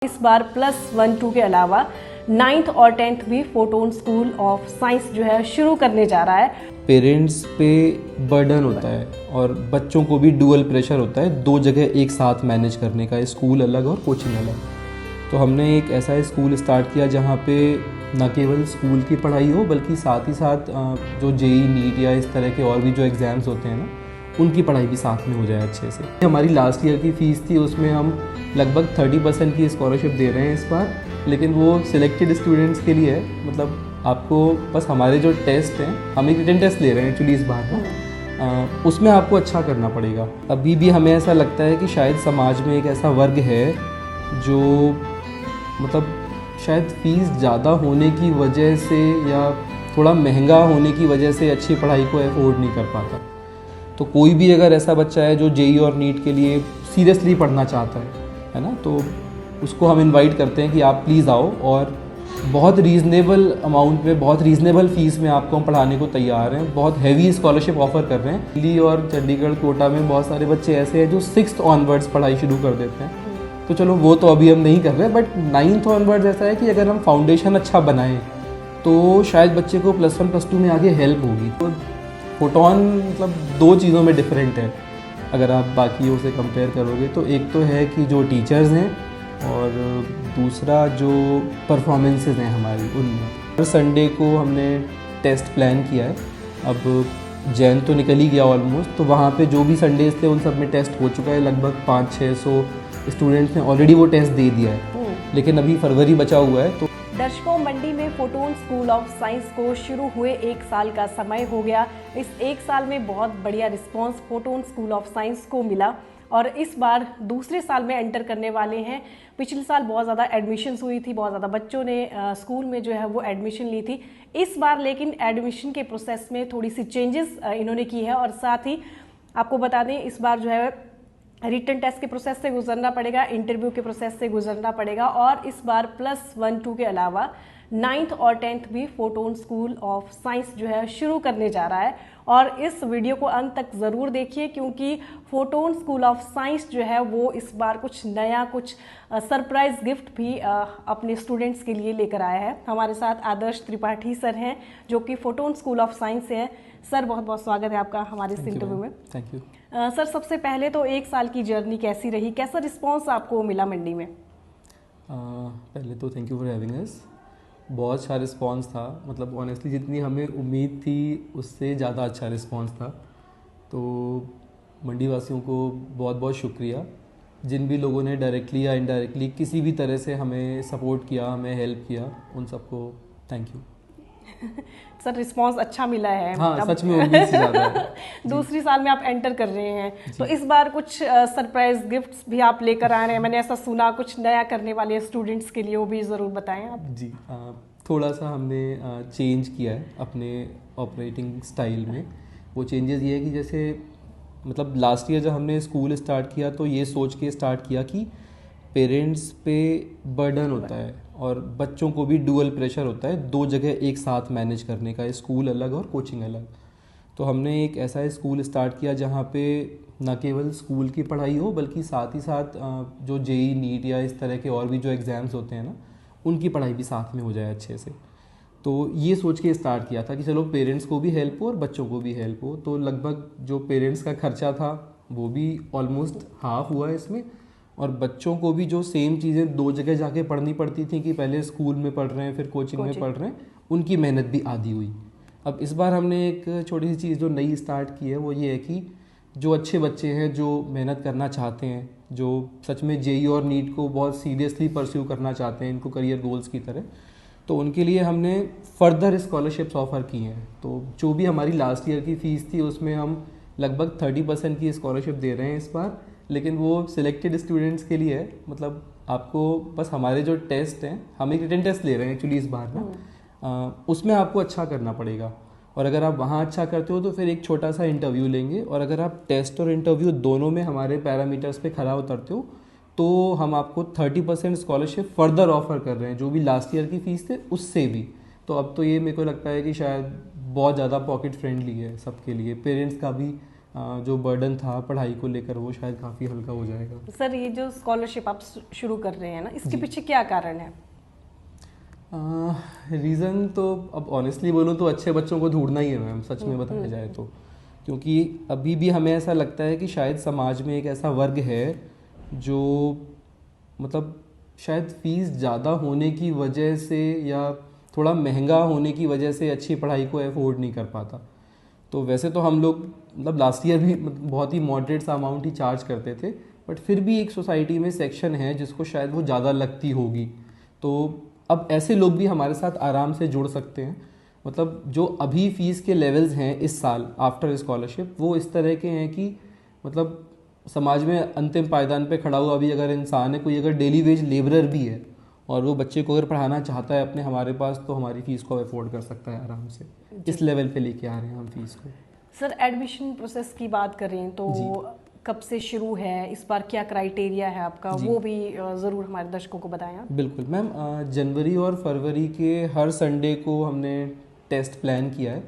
इस बार +1-2 के अलावा 9th और 10th भी फोटोन स्कूल ऑफ साइंस जो है शुरू करने जा रहा है। पेरेंट्स पे बर्डन होता है और बच्चों को भी डुअल प्रेशर होता है, दो जगह एक साथ मैनेज करने का, स्कूल अलग और कोचिंग अलग। तो हमने एक ऐसा स्कूल स्टार्ट किया जहाँ पे न केवल स्कूल की पढ़ाई हो बल्कि साथ ही साथ जो जेई नीट या इस तरह के और भी जो एग्ज़ाम्स होते हैं ना, उनकी पढ़ाई भी साथ में हो जाए अच्छे से। हमारी लास्ट ईयर की फ़ीस थी, उसमें हम लगभग 30% की स्कॉलरशिप दे रहे हैं इस बार, लेकिन वो सिलेक्टेड स्टूडेंट्स के लिए है। मतलब आपको बस हमारे जो टेस्ट हैं, हम एक रिटन टेस्ट ले रहे हैं एक्चुअली इस बार ना, उसमें आपको अच्छा करना पड़ेगा। अभी भी हमें ऐसा लगता है कि शायद समाज में एक ऐसा वर्ग है जो मतलब शायद फ़ीस ज़्यादा होने की वजह से या थोड़ा महंगा होने की वजह से अच्छी पढ़ाई को अफोर्ड नहीं कर पाता। तो कोई भी अगर ऐसा बच्चा है जो जेई और नीट के लिए सीरियसली पढ़ना चाहता है ना, तो उसको हम इनवाइट करते हैं कि आप प्लीज़ आओ, और बहुत रीज़नेबल अमाउंट में, बहुत रीज़नेबल फ़ीस में आपको हम पढ़ाने को तैयार हैं। बहुत हैवी स्कॉलरशिप ऑफ़र कर रहे हैं। दिल्ली और चंडीगढ़ कोटा में बहुत सारे बच्चे ऐसे हैं जो 6th ऑनवर्ड्स पढ़ाई शुरू कर देते हैं। तो चलो वो तो अभी हम नहीं कर रहे, बट 9th ऑनवर्ड्स ऐसा है कि अगर हम फाउंडेशन अच्छा बनाएं तो शायद बच्चे को +1 +2 में आगे हेल्प होगी। तो फोटोन मतलब दो चीज़ों में डिफरेंट है अगर आप बाकियों से कंपेयर करोगे। तो एक तो है कि जो टीचर्स हैं, और दूसरा जो परफॉर्मेंसेस हैं हमारी उनमें। हर संडे को हमने टेस्ट प्लान किया है। अब जैन तो निकल ही गया ऑलमोस्ट, तो वहाँ पे जो भी संडेज थे उन सब में टेस्ट हो चुका है। लगभग 500-600 स्टूडेंट्स ने ऑलरेडी वो टेस्ट दे दिया है, लेकिन अभी फरवरी बचा हुआ है। तो दर्शकों, मंडी में फोटोन स्कूल ऑफ साइंस को शुरू हुए 1 साल का समय हो गया। इस 1 साल में बहुत बढ़िया response photon school of science को मिला और इस बार दूसरे साल में एंटर करने वाले हैं। पिछले साल बहुत ज़्यादा एडमिशन्स हुई थी, बहुत ज़्यादा बच्चों ने स्कूल में जो है वो एडमिशन ली थी। इस बार लेकिन एडमिशन के प्रोसेस में थोड़ी सी चेंजेस इन्होंने की है, और साथ ही आपको बता दें इस बार जो है रिटन टेस्ट के प्रोसेस से गुजरना पड़ेगा, इंटरव्यू के प्रोसेस से गुजरना पड़ेगा, और इस बार +1-2 के अलावा 9th और 10th भी फोटोन स्कूल ऑफ साइंस जो है शुरू करने जा रहा है। और इस वीडियो को अंत तक ज़रूर देखिए, क्योंकि फोटोन स्कूल ऑफ साइंस जो है वो इस बार कुछ नया, कुछ सरप्राइज गिफ्ट भी अपने स्टूडेंट्स के लिए लेकर आया है। हमारे साथ आदर्श त्रिपाठी सर हैं जो कि फोटोन स्कूल ऑफ साइंस से हैं। सर, बहुत बहुत स्वागत है आपका हमारे इस इंटरव्यू में। Thank you. सर, सबसे पहले तो 1 साल की जर्नी कैसी रही, कैसा रिस्पांस आपको मिला मंडी में? पहले तो thank you for having us. बहुत अच्छा रिस्पांस था, मतलब ऑनेस्टली जितनी हमें उम्मीद थी उससे ज़्यादा अच्छा रिस्पांस था। तो मंडी वासियों को बहुत बहुत शुक्रिया, जिन भी लोगों ने डायरेक्टली या इनडायरेक्टली किसी भी तरह से हमें सपोर्ट किया, हमें हेल्प किया, उन सबको थैंक यू। सर, रिस्पांस अच्छा मिला है। हाँ, सच में उम्मीद से ज़्यादा है। दूसरी साल में आप एंटर कर रहे हैं, तो इस बार कुछ सरप्राइज गिफ्ट्स भी आप लेकर आ रहे हैं। मैंने ऐसा सुना कुछ नया करने वाले स्टूडेंट्स के लिए, वो भी ज़रूर बताएं आप। जी, थोड़ा सा हमने चेंज किया है अपने ऑपरेटिंग स्टाइल में। वो चेंजेस ये है कि जैसे मतलब लास्ट ईयर जब हमने स्कूल स्टार्ट किया तो ये सोच के स्टार्ट किया कि पेरेंट्स पे बर्डन होता है और बच्चों को भी डुअल प्रेशर होता है, दो जगह एक साथ मैनेज करने का, स्कूल अलग और कोचिंग अलग। तो हमने एक ऐसा स्कूल स्टार्ट किया जहाँ पे न केवल स्कूल की पढ़ाई हो बल्कि साथ ही साथ जो जेई नीट या इस तरह के और भी जो एग्ज़ाम्स होते हैं ना, उनकी पढ़ाई भी साथ में हो जाए अच्छे से। तो ये सोच के स्टार्ट किया था कि चलो पेरेंट्स को भी हेल्प हो और बच्चों को भी हेल्प हो। तो लगभग जो पेरेंट्स का खर्चा था वो भी ऑलमोस्ट हाफ हुआ है इसमें, और बच्चों को भी जो सेम चीज़ें दो जगह जाके पढ़नी पड़ती थी कि पहले स्कूल में पढ़ रहे हैं फिर कोचिंग में पढ़ रहे हैं, उनकी मेहनत भी आधी हुई। अब इस बार हमने एक छोटी सी चीज़ जो नई स्टार्ट की है वो ये है कि जो अच्छे बच्चे हैं, जो मेहनत करना चाहते हैं, जो सच में जेई और नीट को बहुत सीरियसली परस्यू करना चाहते हैं इनको करियर गोल्स की तरह, तो उनके लिए हमने फर्दर स्कॉलरशिप्स ऑफ़र की हैं। तो जो भी हमारी लास्ट ईयर की फ़ीस थी उसमें हम लगभग 30% की स्कॉलरशिप दे रहे हैं इस बार, लेकिन वो सिलेक्टेड स्टूडेंट्स के लिए है। मतलब आपको बस हमारे जो टेस्ट हैं, हम एक रिटन टेस्ट ले रहे हैं एक्चुअली इस बार ना, उसमें आपको अच्छा करना पड़ेगा। और अगर आप वहाँ अच्छा करते हो तो फिर एक छोटा सा इंटरव्यू लेंगे, और अगर आप टेस्ट और इंटरव्यू दोनों में हमारे पैरामीटर्स पे खरा उतरते हो तो हम आपको 30% स्कॉलरशिप फर्दर ऑफ़र कर रहे हैं, जो भी लास्ट ईयर की फ़ीस थे उससे भी। तो अब तो ये मेरे को लगता है कि शायद बहुत ज़्यादा पॉकेट फ्रेंडली है सबके लिए, पेरेंट्स का भी जो बर्डन था पढ़ाई को लेकर वो शायद काफ़ी हल्का हो जाएगा। सर ये जो स्कॉलरशिप आप शुरू कर रहे हैं ना, इसके पीछे क्या कारण है? रीज़न तो अब ऑनेस्टली बोलूँ तो अच्छे बच्चों को ढूंढना ही है मैम, सच में बताया जाए तो। क्योंकि अभी भी हमें ऐसा लगता है कि शायद समाज में एक ऐसा वर्ग है जो मतलब शायद फ़ीस ज़्यादा होने की वजह से या थोड़ा महंगा होने की वजह से अच्छी पढ़ाई को अफोर्ड नहीं कर पाता। तो वैसे तो हम लोग मतलब लास्ट ईयर भी बहुत ही मॉडरेट सा अमाउंट ही चार्ज करते थे, बट फिर भी एक सोसाइटी में सेक्शन है जिसको शायद वो ज़्यादा लगती होगी। तो अब ऐसे लोग भी हमारे साथ आराम से जुड़ सकते हैं। मतलब जो अभी फ़ीस के लेवल्स हैं इस साल आफ्टर स्कॉलरशिप, वो इस तरह के हैं कि मतलब समाज में अंतिम पायदान पे खड़ा हुआ भी अगर इंसान है, कोई अगर डेली वेज लेबरर भी है और वो बच्चे को अगर पढ़ाना चाहता है अपने हमारे पास, तो हमारी फ़ीस को अफोर्ड कर सकता है आराम से। इस लेवल पे लेके आ रहे हैं हम फीस को। सर एडमिशन प्रोसेस की बात करें तो कब से शुरू है, इस बार क्या क्राइटेरिया है आपका, वो भी ज़रूर हमारे दर्शकों को बताएं आप। बिल्कुल मैम, जनवरी और फरवरी के हर संडे को हमने टेस्ट प्लान किया है।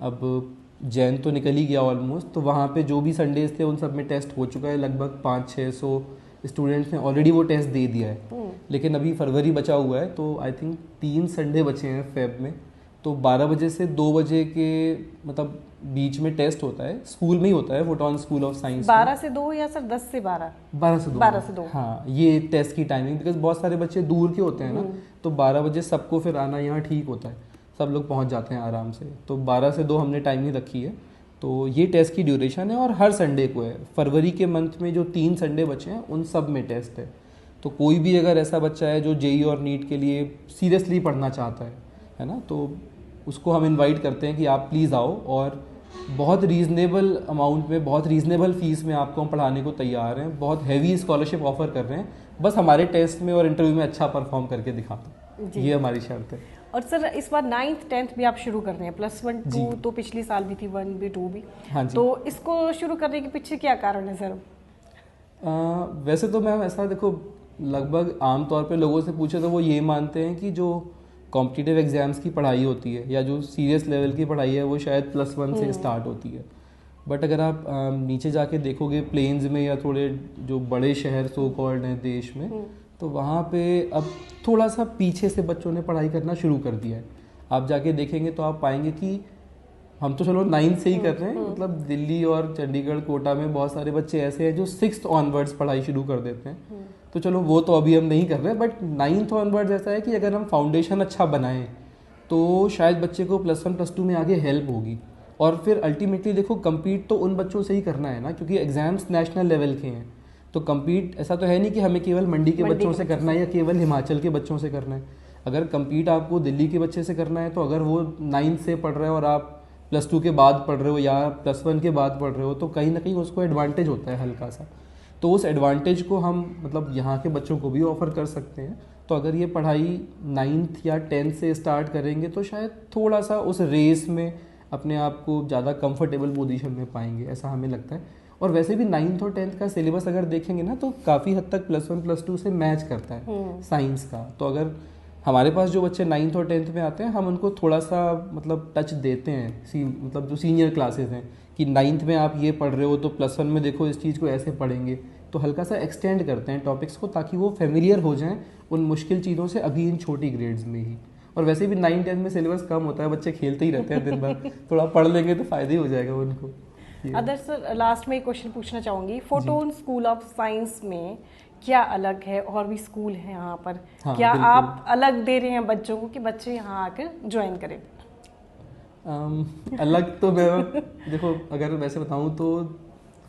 अब जैन तो निकल ही गया ऑलमोस्ट, तो वहाँ पे जो भी संडेज थे उन सब में टेस्ट हो चुका है। लगभग 500-600 स्टूडेंट्स ने ऑलरेडी वो टेस्ट दे दिया है। लेकिन अभी फरवरी बचा हुआ है, तो आई थिंक 3 संडे बचे हैं फेब में। तो 12 बजे से 2 बजे के मतलब बीच में टेस्ट होता है, स्कूल में ही होता है, फोटोन स्कूल ऑफ साइंस। 12 से 2 या सर 10 से 12? 12 से 2। हाँ, ये टेस्ट की टाइमिंग, बिकॉज बहुत सारे बच्चे दूर के होते हैं ना, तो 12 बजे सबको फिर आना यहाँ ठीक होता है, सब लोग पहुँच जाते हैं आराम से। तो 12 से 2 हमने टाइमिंग रखी है। तो ये टेस्ट की ड्यूरेशन है और हर संडे को है। फरवरी के मंथ में जो 3 संडे बचे हैं उन सब में टेस्ट है। तो कोई भी अगर ऐसा बच्चा है जो जेई और नीट के लिए सीरियसली पढ़ना चाहता है ना, तो उसको हम इनवाइट करते हैं कि आप प्लीज़ आओ, और बहुत रीज़नेबल अमाउंट में, बहुत रीज़नेबल फ़ीस में आपको हम पढ़ाने को तैयार हैं। बहुत हैवी स्कॉलरशिप ऑफर कर रहे हैं, बस हमारे टेस्ट में और इंटरव्यू में अच्छा परफॉर्म करके दिखा दो, ये हमारी शर्त है। और सर इस बार 9th 10th भी आप शुरू कर रहे हैं, +1 2 तो पिछली साल भी थी, 1 भी 2 भी। हाँ जी। तो इसको शुरू करने के पीछे क्या कारण है सर? वैसे तो मैम ऐसा देखो, लगभग आमतौर पे लोगों से पूछे तो वो ये मानते हैं कि जो कॉम्पिटिटिव एग्ज़ाम्स की पढ़ाई होती है या जो सीरियस लेवल की पढ़ाई है वो शायद +1 से स्टार्ट होती है। बट अगर आप नीचे जाके देखोगे प्लेन्स में या थोड़े जो बड़े शहर सो कॉल्ड हैं देश में, तो वहाँ पे अब थोड़ा सा पीछे से बच्चों ने पढ़ाई करना शुरू कर दिया है। आप जाके देखेंगे तो आप पाएंगे कि हम तो चलो 9th से ही कर रहे हैं, मतलब दिल्ली और चंडीगढ़ कोटा में बहुत सारे बच्चे ऐसे हैं जो 6th ऑनवर्ड्स पढ़ाई शुरू कर देते हैं। तो चलो वो तो अभी हम नहीं कर रहे, बट 9th ऑनवर्ड्स ऐसा है कि अगर हम फाउंडेशन अच्छा बनाएं तो शायद बच्चे को +1 +2 में आगे हेल्प होगी। और फिर अल्टीमेटली देखो, कम्पीट तो उन बच्चों से ही करना है ना, क्योंकि एग्जाम्स नेशनल लेवल के हैं। तो कम्पीट ऐसा तो है नहीं कि हमें केवल मंडी के बच्चों से करना है या केवल हिमाचल के बच्चों से करना है। अगर कम्पीट आपको दिल्ली के बच्चे से करना है, तो अगर वो 9th से पढ़ रहे हो और आप +2 के बाद पढ़ रहे हो या +1 के बाद पढ़ रहे हो, तो कहीं ना कहीं उसको एडवांटेज होता है हल्का सा। तो उस एडवांटेज को हम मतलब यहाँ के बच्चों को भी ऑफ़र कर सकते हैं। तो अगर ये पढ़ाई 9th या 10th से स्टार्ट करेंगे तो शायद थोड़ा सा उस रेस में अपने आप को ज़्यादा कंफर्टेबल पोजीशन में पाएंगे, ऐसा हमें लगता है। और वैसे भी 9th और 10th का सिलेबस अगर देखेंगे ना, तो काफ़ी हद तक +1 +2 से मैच करता है साइंस का। तो अगर हमारे पास जो बच्चे 9th और 10th में आते हैं, हम उनको थोड़ा सा मतलब टच देते हैं, मतलब जो सीनियर क्लासेस हैं, कि 9th में आप ये पढ़ रहे हो तो +1 में देखो इस चीज़ को ऐसे पढ़ेंगे। तो हल्का सा एक्सटेंड करते हैं टॉपिक्स को, ताकि वो फेमिलियर हो जाएं उन मुश्किल चीज़ों से अभी इन छोटी ग्रेड्स में ही। और वैसे भी 9-10 में सिलेबस कम होता है, बच्चे खेलते ही रहते हैं दिन भर, थोड़ा पढ़ लेंगे तो फ़ायदा ही हो जाएगा उनको। अदर सर लास्ट में एक क्वेश्चन पूछना चाहूँगी, फोटोन स्कूल ऑफ साइंस में क्या अलग है? और भी स्कूल हैं यहाँ पर, हाँ, क्या बिल्कुल। आप अलग दे रहे हैं बच्चों को कि बच्चे यहाँ आकर ज्वाइन करें? अलग तो मैं देखो, अगर वैसे बताऊँ तो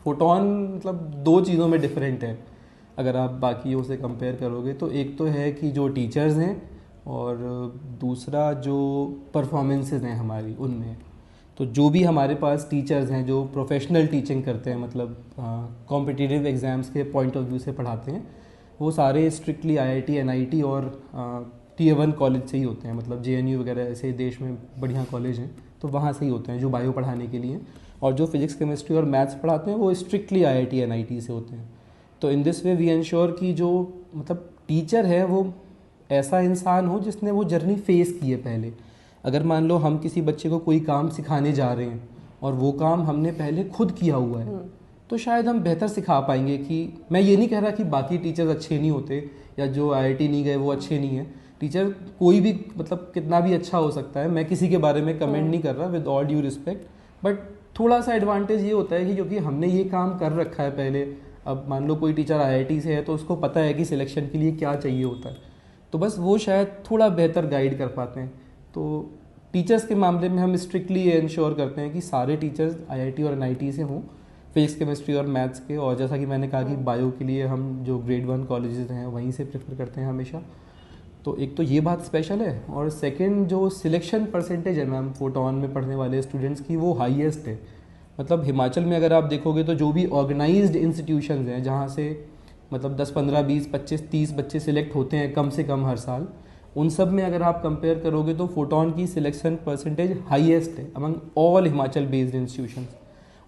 फोटोन मतलब 2 चीज़ों में डिफरेंट है अगर आप बाकियों से कंपेयर करोगे। तो एक तो है कि जो टीचर्स हैं, और दूसरा जो परफॉर्मेंसेस हैं हमारी उनमें। तो जो भी हमारे पास टीचर्स हैं जो प्रोफेशनल टीचिंग करते हैं, मतलब कॉम्पिटिटिव एग्ज़ाम्स के पॉइंट ऑफ व्यू से पढ़ाते हैं, वो सारे स्ट्रिक्टली IIT NIT और Tier 1 कॉलेज से ही होते हैं। मतलब JNU वगैरह ऐसे देश में बढ़िया कॉलेज हैं, तो वहाँ से ही होते हैं जो बायो पढ़ाने के लिए। और जो फिजिक्स केमिस्ट्री और मैथ्स पढ़ाते हैं वो स्ट्रिक्टली IIT NIT से होते हैं। तो in this way we ensure कि जो मतलब टीचर है वो ऐसा इंसान हो जिसने वो जर्नी फेस की है पहले। अगर मान लो हम किसी बच्चे को कोई काम सिखाने जा रहे हैं और वो काम हमने पहले खुद किया हुआ है, तो शायद हम बेहतर सिखा पाएंगे। कि मैं ये नहीं कह रहा कि बाकी टीचर्स अच्छे नहीं होते या जो IIT नहीं गए वो अच्छे नहीं है। टीचर कोई भी मतलब कितना भी अच्छा हो सकता है, मैं किसी के बारे में कमेंट नहीं कर रहा, with all due respect. But थोड़ा सा एडवांटेज ये होता है कि क्योंकि हमने ये काम कर रखा है पहले। अब मान लो कोई टीचर IIT से है तो उसको पता है कि सिलेक्शन के लिए क्या चाहिए होता है, तो बस वो शायद थोड़ा बेहतर गाइड कर पाते हैं। तो टीचर्स के मामले में हम स्ट्रिक्टली ये इंश्योर करते हैं कि सारे टीचर्स IIT और NIT से हों, फिजिक्स केमिस्ट्री और मैथ्स के। और जैसा कि मैंने कहा कि बायो के लिए हम जो ग्रेड 1 कॉलेजेस हैं वहीं से प्रेफर करते हैं हमेशा। तो एक तो ये बात स्पेशल है, और सेकंड जो सिलेक्शन परसेंटेज है मैम फोटोन में पढ़ने वाले स्टूडेंट्स की, वो हाईएस्ट है। मतलब हिमाचल में अगर आप देखोगे तो जो भी ऑर्गेनाइज्ड इंस्टीट्यूशंस हैं जहाँ से मतलब 10, 15, 20, 25, 30 बच्चे सिलेक्ट होते हैं कम से कम हर साल, उन सब में अगर आप कंपेयर करोगे तो फोटोन की सिलेक्शन परसेंटेज हाईएस्ट है among all Himachal based institutions.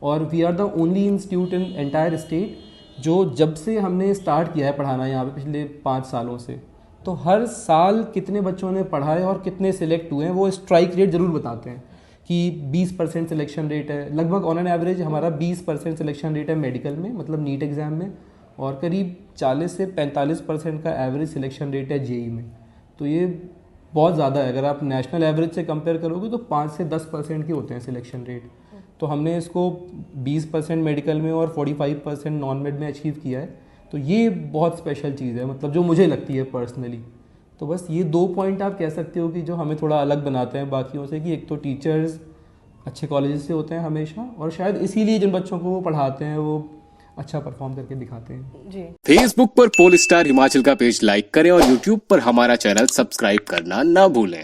और we are the only institute in entire state जो जब से हमने स्टार्ट किया है पढ़ाना यहाँ पे पिछले 5 सालों से, तो हर साल कितने बच्चों ने पढ़ा है और कितने सिलेक्ट हुए हैं वो स्ट्राइक रेट ज़रूर बताते हैं कि 20% सिलेक्शन रेट है लगभग ऑन एन एवरेज। हमारा 20% सिलेक्शन रेट है मेडिकल में, मतलब नीट एग्ज़ाम में, और करीब 40 से 45% का एवरेज सिलेक्शन रेट है JEE में। तो ये बहुत ज़्यादा है। अगर आप नेशनल एवरेज से कंपेयर करोगे तो 5 से 10% के होते हैं सिलेक्शन रेट। तो हमने इसको 20% मेडिकल में और 45% नॉन मेड में अचीव किया है। तो ये बहुत स्पेशल चीज़ है, मतलब जो मुझे लगती है पर्सनली। तो बस ये 2 पॉइंट आप कह सकते हो कि जो हमें थोड़ा अलग बनाते हैं बाकियों से, कि एक तो टीचर्स अच्छे कॉलेजेस से होते हैं हमेशा, और शायद इसीलिए जिन बच्चों को वो पढ़ाते हैं वो अच्छा परफॉर्म करके दिखाते हैं। जी। फेसबुक पर पोल स्टार हिमाचल का पेज लाइक करें और यूट्यूब पर हमारा चैनल सब्सक्राइब करना ना भूलें।